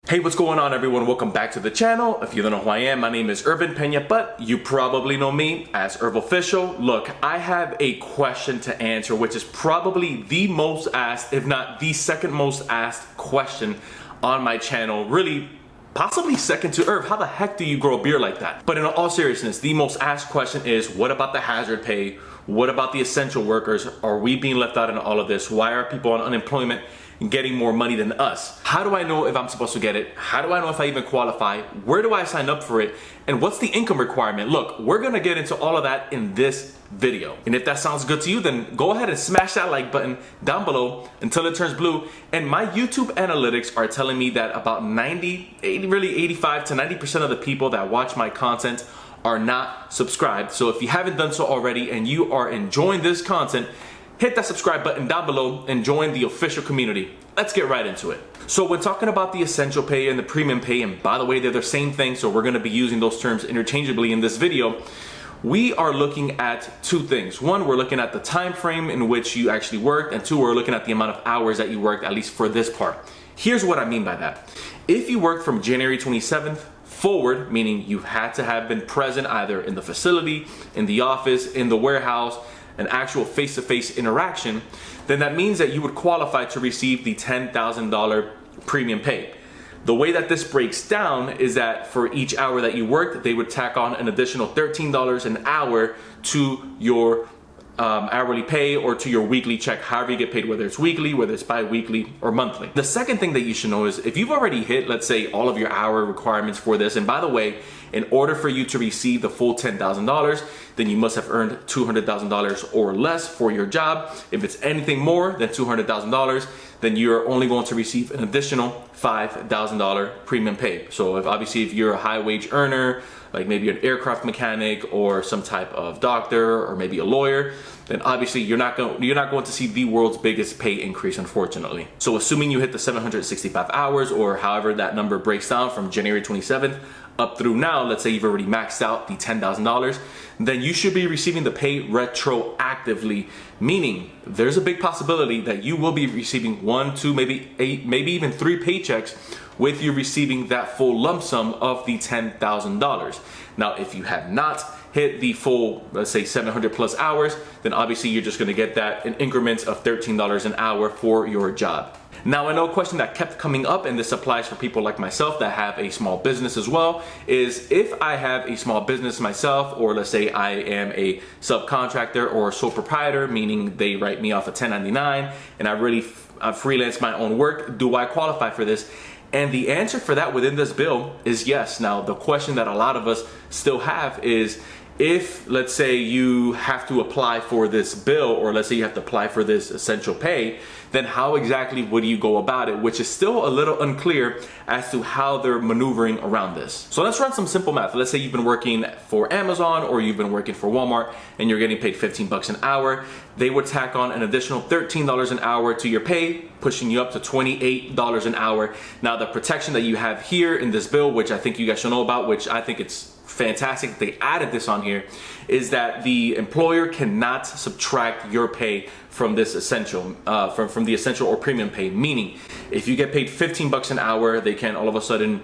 Hey, what's going on, everyone? Welcome back to the channel. If you don't know who I am, my name is Irvin Pena, but you probably know me as Irv Official. Look, I have a question to answer, which is probably the most asked, if not the second most asked question on my channel. Really, possibly second to Irv. How the heck do you grow a beard like that? But in all seriousness, the most asked question is, what about the hazard pay? What about the essential workers? Are we being left out in all of this? Why are people on unemployment getting more money than us? How do I know if I'm supposed to get it? How do I know if I even qualify? Where do I sign up for it? And what's the income requirement? Look, we're gonna get into all of that in this video. And if that sounds good to you, then go ahead and smash that like button down below until it turns blue. And my YouTube analytics are telling me that about 85 to 90% of the people that watch my content are not subscribed. So if you haven't done so already and you are enjoying this content, hit that subscribe button down below and join the official community. Let's get right into it. So when talking about the essential pay and the premium pay, and by the way, they're the same thing, so we're gonna be using those terms interchangeably in this video, we are looking at two things. One, we're looking at the time frame in which you actually worked, and two, we're looking at the amount of hours that you worked, at least for this part. Here's what I mean by that. If you worked from January 27th forward, meaning you had to have been present either in the facility, in the office, in the warehouse, an actual face-to-face interaction, then that means that you would qualify to receive the $10,000 premium pay. The way that this breaks down is that for each hour that you worked, they would tack on an additional $13 an hour to your hourly pay or to your weekly check, however you get paid, whether it's weekly, whether it's bi-weekly or monthly. The second thing that you should know is if you've already hit, let's say, all of your hour requirements for this, and by the way, in order for you to receive the full $10,000, then you must have earned $200,000 or less for your job. If it's anything more than $200,000, then you're only going to receive an additional $5,000 premium pay. So if you're a high wage earner, like maybe an aircraft mechanic or some type of doctor or maybe a lawyer, then obviously you're not going to see the world's biggest pay increase, unfortunately. So assuming you hit the 765 hours or however that number breaks down from January 27th up through now, let's say you've already maxed out the $10,000, then you should be receiving the pay retroactively, meaning there's a big possibility that you will be receiving 1, 2, maybe 8, maybe even 3 paychecks with you receiving that full lump sum of the $10,000. Now, if you have not hit the full, let's say 700 plus hours, then obviously you're just gonna get that in increments of $13 an hour for your job. Now, I know a question that kept coming up, and this applies for people like myself that have a small business as well, is if I have a small business myself, or let's say I am a subcontractor or a sole proprietor, meaning they write me off a 1099 and I freelance my own work, do I qualify for this? And the answer for that within this bill is yes. Now, the question that a lot of us still have is, if let's say you have to apply for this bill, or let's say you have to apply for this essential pay, then how exactly would you go about it? Which is still a little unclear as to how they're maneuvering around this. So let's run some simple math. Let's say you've been working for Amazon or you've been working for Walmart and you're getting paid 15 bucks an hour. They would tack on an additional $13 an hour to your pay, pushing you up to $28 an hour. Now, the protection that you have here in this bill, which I think you guys should know about, which I think it's fantastic they added this on here, is that the employer cannot subtract your pay from this essential, from the essential or premium pay. Meaning, if you get paid 15 bucks an hour, they can all of a sudden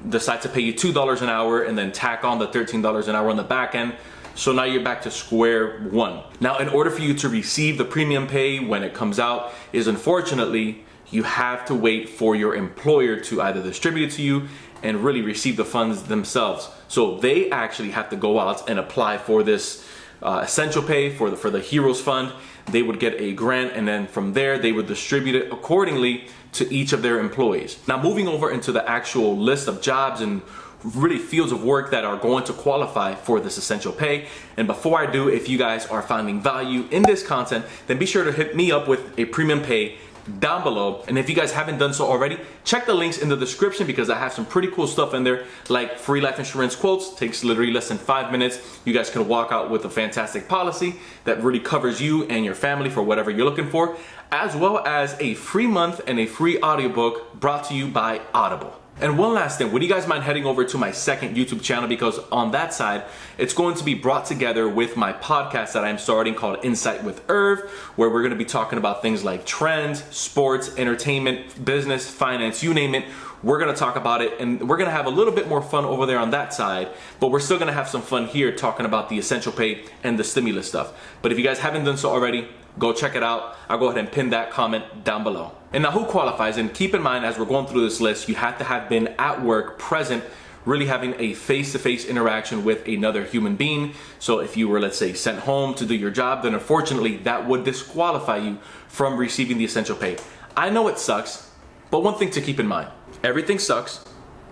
decide to pay you $2 an hour and then tack on the $13 an hour on the back end. So now you're back to square one. Now, in order for you to receive the premium pay when it comes out, is unfortunately, you have to wait for your employer to either distribute it to you and really receive the funds themselves. So they actually have to go out and apply for this essential pay for the Heroes Fund. They would get a grant, and then from there they would distribute it accordingly to each of their employees. Now, moving over into the actual list of jobs and really fields of work that are going to qualify for this essential pay. And before I do, if you guys are finding value in this content, then be sure to hit me up with a premium pay down below. And if you guys haven't done so already, check the links in the description because I have some pretty cool stuff in there, like free life insurance quotes. Takes literally less than 5 minutes. You guys can walk out with a fantastic policy that really covers you and your family for whatever you're looking for, as well as a free month and a free audiobook brought to you by Audible. And one last thing, would you guys mind heading over to my second YouTube channel, because on that side, it's going to be brought together with my podcast that I'm starting called Insight with Irv, where we're going to be talking about things like trends, sports, entertainment, business, finance, you name it. we're gonna talk about it, and we're gonna have a little bit more fun over there on that side, but we're still gonna have some fun here talking about the essential pay and the stimulus stuff. But if you guys haven't done so already, go check it out. I'll go ahead and pin that comment down below. And now, who qualifies? And keep in mind, as we're going through this list, you have to have been at work, present, really having a face-to-face interaction with another human being. So if you were, let's say, sent home to do your job, then unfortunately that would disqualify you from receiving the essential pay. I know it sucks, but one thing to keep in mind, everything sucks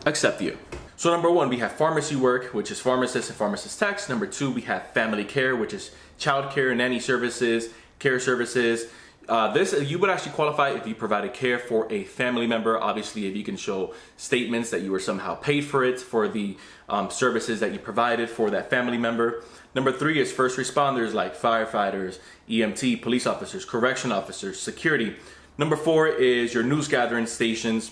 except you. So number one, we have pharmacy work, which is pharmacist and pharmacist techs. Number two, we have family care, which is child care, nanny services, care services. You would actually qualify if you provided care for a family member. Obviously, if you can show statements that you were somehow paid for it, for the services that you provided for that family member. Number three is first responders like firefighters, EMT, police officers, correction officers, security. Number four is your news gathering stations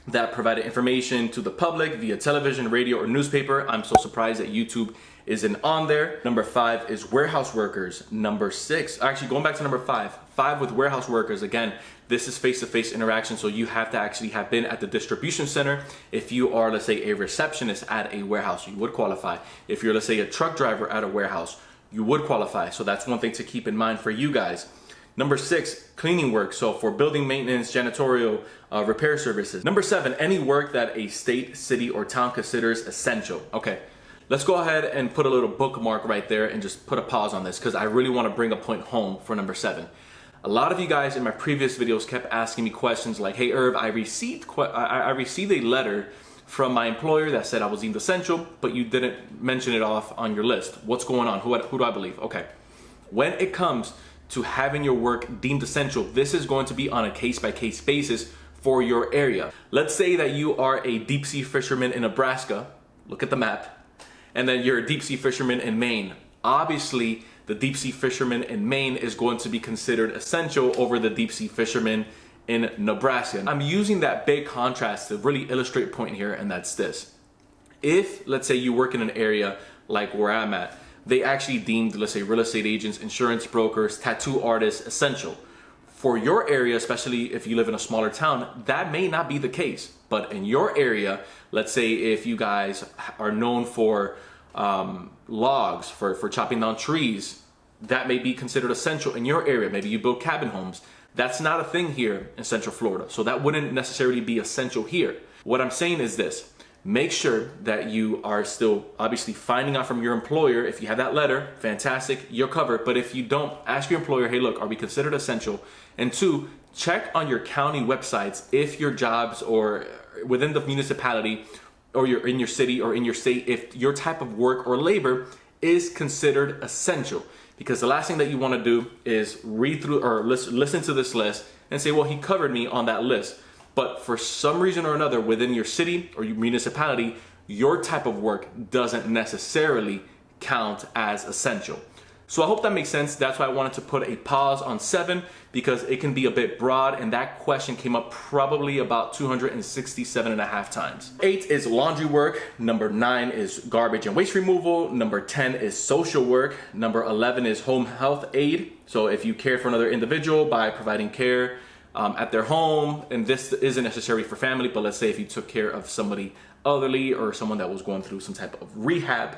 that provided information to the public via television, radio, or newspaper. I'm so surprised that YouTube isn't on there. Number five is warehouse workers. Number six, actually going back to number five with warehouse workers. Again, this is face-to-face interaction, so you have to actually have been at the distribution center. If you are, let's say, a receptionist at a warehouse, you would qualify. If you're, let's say, a truck driver at a warehouse, you would qualify. So that's one thing to keep in mind for you guys. Number six, cleaning work. So for building maintenance, janitorial, repair services. Number seven, any work that a state, city, or town considers essential. Okay, let's go ahead and put a little bookmark right there and just put a pause on this, because I really want to bring a point home for number seven. A lot of you guys in my previous videos kept asking me questions like, hey Irv, I received a letter from my employer that said I was deemed essential, but you didn't mention it off on your list. What's going on? Who do I believe? Okay, when it comes to having your work deemed essential, this is going to be on a case-by-case basis for your area. Let's say that you are a deep sea fisherman in Nebraska, look at the map, and then you're a deep sea fisherman in Maine. Obviously, the deep sea fisherman in Maine is going to be considered essential over the deep sea fisherman in Nebraska. I'm using that big contrast to really illustrate a point here, and that's this. If, let's say, you work in an area like where I'm at, they actually deemed, let's say, real estate agents, insurance brokers, tattoo artists essential. For your area, especially if you live in a smaller town, that may not be the case. But in your area, let's say if you guys are known for logs, for chopping down trees, that may be considered essential in your area. Maybe you build cabin homes. That's not a thing here in Central Florida. So that wouldn't necessarily be essential here. What I'm saying is this. Make sure that you are still obviously finding out from your employer. If you have that letter, fantastic, you're covered. But if you don't, ask your employer, hey, look, are we considered essential? And two, check on your county websites if your jobs or within the municipality or you're in your city or in your state, if your type of work or labor is considered essential. Because the last thing that you want to do is read through or listen to this list and say, well, he covered me on that list. But for some reason or another within your city or your municipality, your type of work doesn't necessarily count as essential. So I hope that makes sense. That's why I wanted to put a pause on 7, because it can be a bit broad, and that question came up probably about 267.5 times. 8 is laundry work. Number 9 is garbage and waste removal. Number 10 is social work. Number 11 is home health aid. So if you care for another individual by providing care at their home, and this isn't necessary for family, but let's say if you took care of somebody elderly or someone that was going through some type of rehab.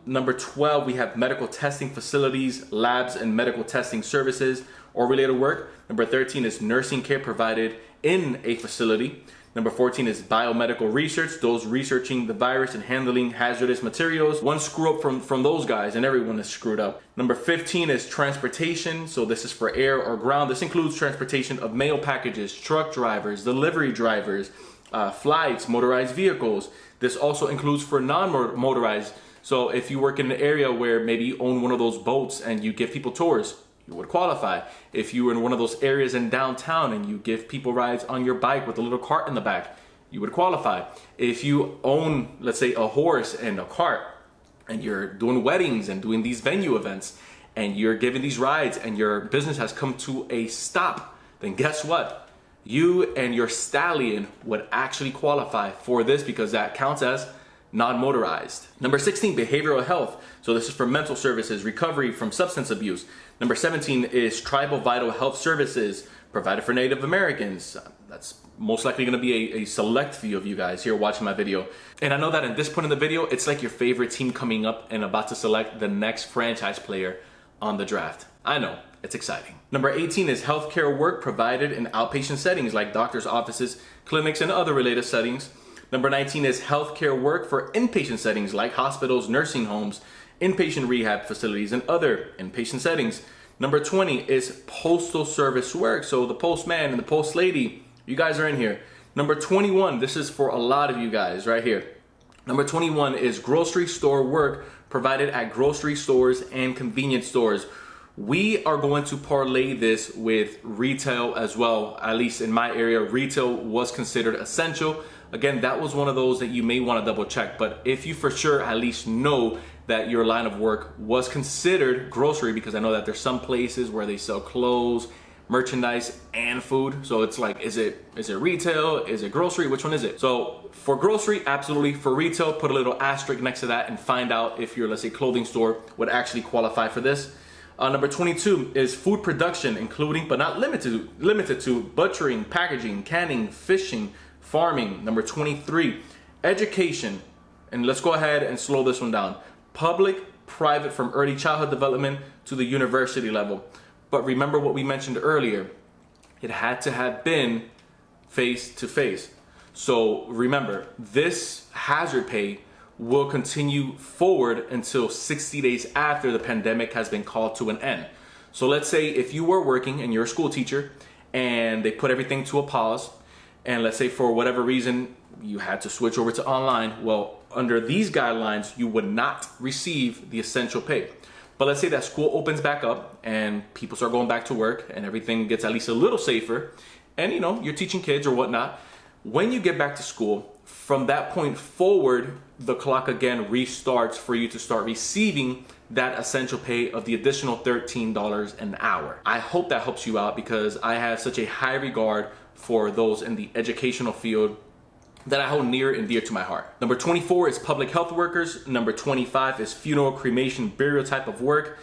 Number 12, we have medical testing facilities, labs, and medical testing services or related work. Number 13 is nursing care provided in a facility. Number 14 is biomedical research, those researching the virus and handling hazardous materials. One screw up from those guys and everyone is screwed up. Number 15 is transportation. So this is for air or ground. This includes transportation of mail packages, truck drivers, delivery drivers, flights, motorized vehicles. This also includes for non-motorized. So if you work in an area where maybe you own one of those boats and you give people tours, you would qualify. If you were in one of those areas in downtown and you give people rides on your bike with a little cart in the back, you would qualify. If you own, let's say, a horse and a cart, and you're doing weddings and doing these venue events, and you're giving these rides and your business has come to a stop, then guess what? You and your stallion would actually qualify for this because that counts as non-motorized. Number 16, behavioral health. So this is for mental services, recovery from substance abuse. Number 17 is tribal vital health services provided for Native Americans. That's most likely going to be a select few of you guys here watching my video. And I know that at this point in the video, it's like your favorite team coming up and about to select the next franchise player on the draft. I know, it's exciting. Number 18 is healthcare work provided in outpatient settings like doctors' offices, clinics, and other related settings. Number 19 is healthcare work for inpatient settings like hospitals, nursing homes, inpatient rehab facilities, and other inpatient settings. Number 20 is postal service work. So the postman and the post lady, you guys are in here. Number 21, this is for a lot of you guys right here. Number 21 is grocery store work provided at grocery stores and convenience stores. We are going to parlay this with retail as well. At least in my area, retail was considered essential. Again, that was one of those that you may want to double check. But if you for sure at least know that your line of work was considered grocery, because I know that there's some places where they sell clothes, merchandise, and food. So it's like, is it retail? Is it grocery? Which one is it? So for grocery, absolutely. For retail, put a little asterisk next to that and find out if your, let's say, clothing store would actually qualify for this. Number 22 is food production, including but not limited to butchering, packaging, canning, fishing, farming. Number 23, education. And let's go ahead and slow this one down. Public, private, from early childhood development to the university level. But remember what we mentioned earlier. It had to have been face to face. So remember, this hazard pay will continue forward until 60 days after the pandemic has been called to an end. So let's say if you were working and you're a school teacher and they put everything to a pause, and let's say for whatever reason you had to switch over to online, well, under these guidelines, you would not receive the essential pay. But let's say that school opens back up and people start going back to work and everything gets at least a little safer, and you know, you're teaching kids or whatnot. When you get back to school, from that point forward, the clock again restarts for you to start receiving that essential pay of the additional $13 an hour. I hope that helps you out, because I have such a high regard for those in the educational field that I hold near and dear to my heart. Number 24 is public health workers. Number 25 is funeral, cremation, burial type of work.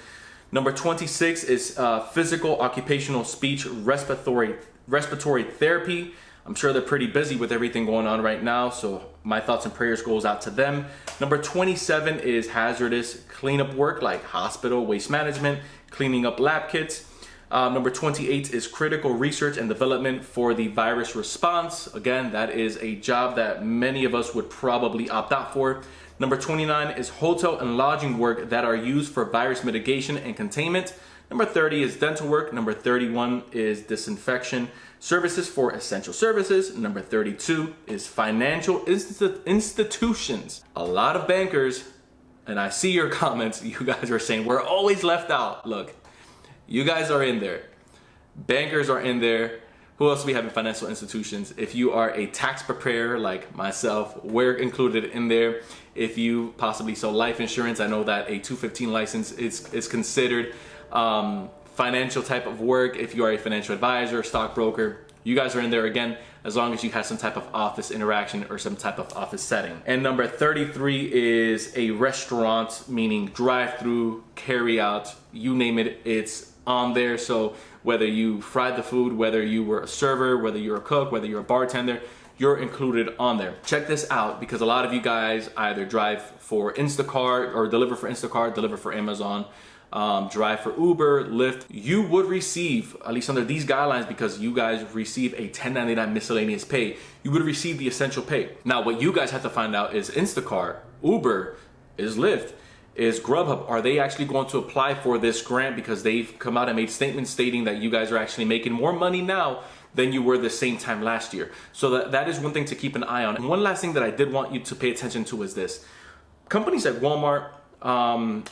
Number 26 is physical, occupational, speech, respiratory therapy. I'm sure they're pretty busy with everything going on right now, so my thoughts and prayers goes out to them. Number 27 is hazardous cleanup work like hospital, waste management, cleaning up lab kits. Number 28 is critical research and development for the virus response. Again, that is a job that many of us would probably opt out for. Number 29 is hotel and lodging work that are used for virus mitigation and containment. Number 30 is dental work. Number 31 is disinfection services for essential services. Number 32 is financial institutions. A lot of bankers, and I see your comments, you guys are saying we're always left out. Look, you guys are in there. Bankers are in there. Who else do we have in financial institutions? If you are a tax preparer like myself, we're included in there. If you possibly sell life insurance, I know that a 215 license is considered financial type of work. If you are a financial advisor, stockbroker, you guys are in there again, as long as you have some type of office interaction or some type of office setting. And number 33 is a restaurant, meaning drive-through, carry out, you name it, it's on there. So whether you fried the food, whether you were a server, whether you're a cook, whether you're a bartender, you're included on there. Check this out, because a lot of you guys either drive for Instacart or deliver for Instacart, deliver for Amazon, drive for Uber, Lyft. You would receive, at least under these guidelines, because you guys receive a 1099 miscellaneous pay, you would receive the essential pay. Now, what you guys have to find out is Instacart, Uber, is Lyft, is Grubhub, are they actually going to apply for this grant? Because they've come out and made statements stating that you guys are actually making more money now than you were the same time last year. So that is one thing to keep an eye on. And one last thing that I did want you to pay attention to is this. Companies like Walmart,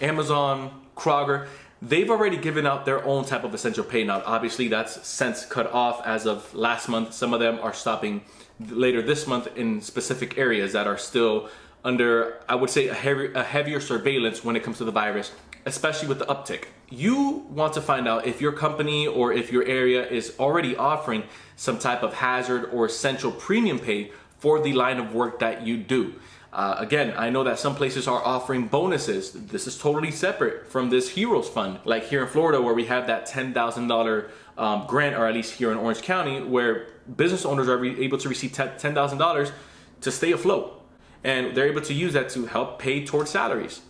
Amazon, Kroger, they've already given out their own type of essential pay. Now, obviously that's since cut off as of last month. Some of them are stopping later this month in specific areas that are still under, I would say, a heavier surveillance when it comes to the virus, especially with the uptick. You want to find out if your company or if your area is already offering some type of hazard or essential premium pay for the line of work that you do. Again, I know that some places are offering bonuses. This is totally separate from this Heroes Fund. Like here in Florida, where we have that $10,000 grant, or at least here in Orange County, where business owners are able to receive $10,000 to stay afloat. And they're able to use that to help pay towards salaries.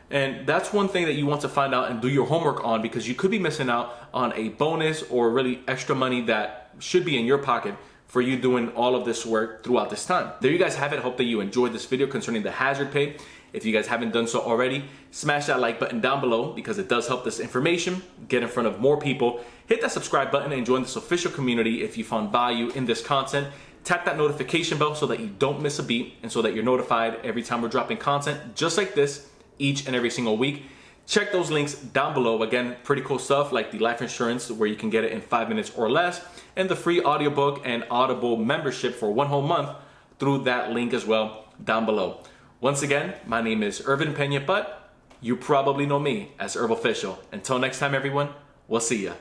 And that's one thing that you want to find out and do your homework on, because you could be missing out on a bonus or really extra money that should be in your pocket for you doing all of this work throughout this time. There you guys have it. Hope that you enjoyed this video concerning the hazard pay. If you guys haven't done so already, smash that like button down below, because it does help this information get in front of more people. Hit that subscribe button and join this official community if you found value in this content. Tap that notification bell so that you don't miss a beat, and so that you're notified every time we're dropping content just like this each and every single week. Check those links down below. Again, pretty cool stuff like the life insurance where you can get it in 5 minutes or less, and the free audiobook and Audible membership for 1 whole month through that link as well down below. Once again, my name is Irvin Pena, but you probably know me as Herbofficial. Until next time, everyone, we'll see ya.